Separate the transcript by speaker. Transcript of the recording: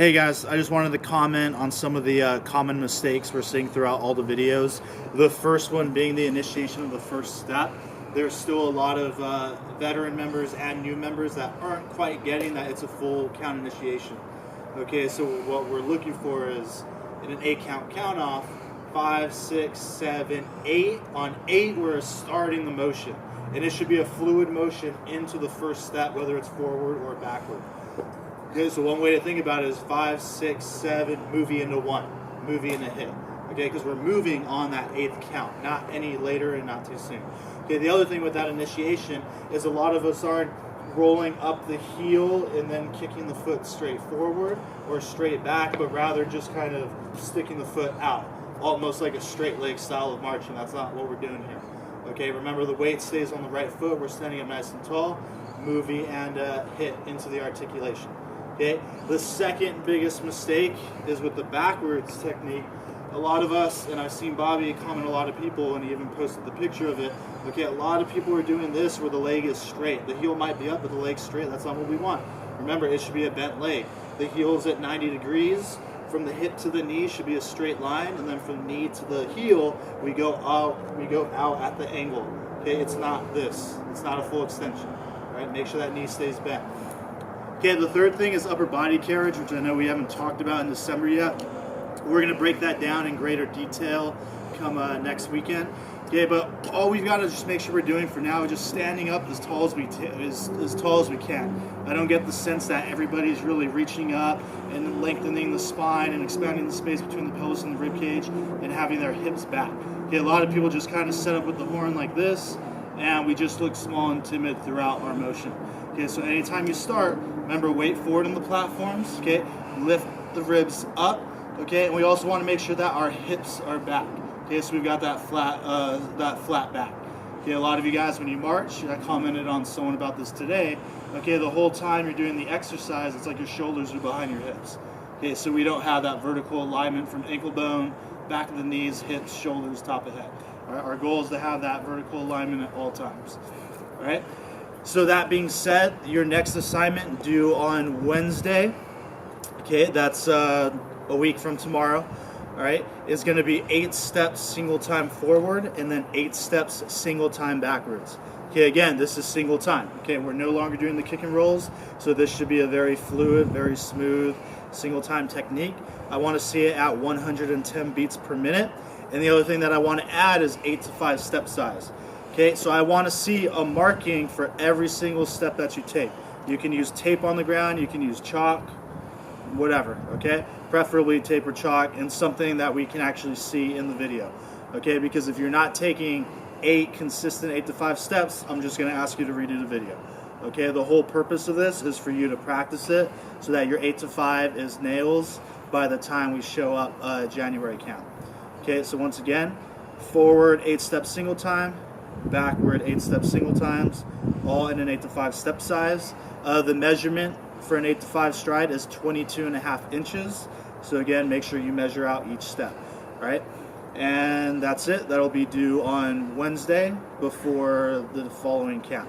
Speaker 1: Hey guys, I just wanted to comment on some of the common mistakes we're seeing throughout all the videos. The first one being the initiation of the first step. There's still a lot of veteran members and new members that aren't quite getting that it's a full count initiation. Okay, so what we're looking for is in an 8 count count off, 5, 6, 7, 8. On 8, we're starting the motion. And it should be a fluid motion into the first step, whether it's forward or backward. Okay, so one way to think about it is 5, 6, 7, movie into 1, movie into hit. Okay, because we're moving on that 8th count, not any later and not too soon. Okay, the other thing with that initiation is a lot of us aren't rolling up the heel and then kicking the foot straight forward or straight back, but rather just kind of sticking the foot out, almost like a straight leg style of marching. That's not what we're doing here. Okay, remember the weight stays on the right foot. We're standing up nice and tall, movie and hit into the articulation. Okay, the second biggest mistake is with the backwards technique. A lot of us, and I've seen Bobby comment a lot of people, and he even posted the picture of it. Okay, a lot of people are doing this where the leg is straight. The heel might be up, but the leg's straight. That's not what we want. Remember, it should be a bent leg. The heel's at 90 degrees. From the hip to the knee should be a straight line, and then from the knee to the heel, we go out at the angle. Okay, it's not this. It's not a full extension. All right, make sure that knee stays bent. Okay, the third thing is upper body carriage, which I know we haven't talked about in December yet. We're going to break that down in greater detail come next weekend. Okay, but all we've got to just make sure we're doing for now is just standing up as tall as we can. I don't get the sense that everybody's really reaching up and lengthening the spine and expanding the space between the pelvis and the rib cage and having their hips back. Okay, a lot of people just kind of set up with the horn like this, and we just look small and timid throughout our motion. Okay, so anytime you start, remember, weight forward on the platforms. Okay, lift the ribs up. Okay, and we also want to make sure that our hips are back. Okay, so we've got that flat back. Okay, a lot of you guys, when you march, I commented on someone about this today. Okay, the whole time you're doing the exercise, it's like your shoulders are behind your hips. Okay, so we don't have that vertical alignment from ankle bone, back of the knees, hips, shoulders, top of head. All right, our goal is to have that vertical alignment at all times. All right. So that being said, your next assignment due on Wednesday, okay, that's a week from tomorrow, all right, is going to be 8 steps single time forward and then 8 steps single time backwards. Okay, again, this is single time. Okay, we're no longer doing the kick and rolls, so this should be a very fluid, very smooth single time technique. I want to see it at 110 beats per minute. And the other thing that I want to add is 8 to 5 step size. Okay, so I want to see a marking for every single step that you take. You can use tape on the ground, you can use chalk, whatever, okay? Preferably tape or chalk, and something that we can actually see in the video. Okay, because if you're not taking 8 consistent 8 to 5 steps, I'm just going to ask you to redo the video. Okay, the whole purpose of this is for you to practice it so that your 8 to 5 is nails by the time we show up January count. Okay, so once again, forward 8 steps single time, backward 8 steps single times, all in an 8 to 5 step size. The measurement for an 8 to 5 stride is 22.5 inches. So again, make sure you measure out each step, right? And that's it. That'll be due on Wednesday before the following count.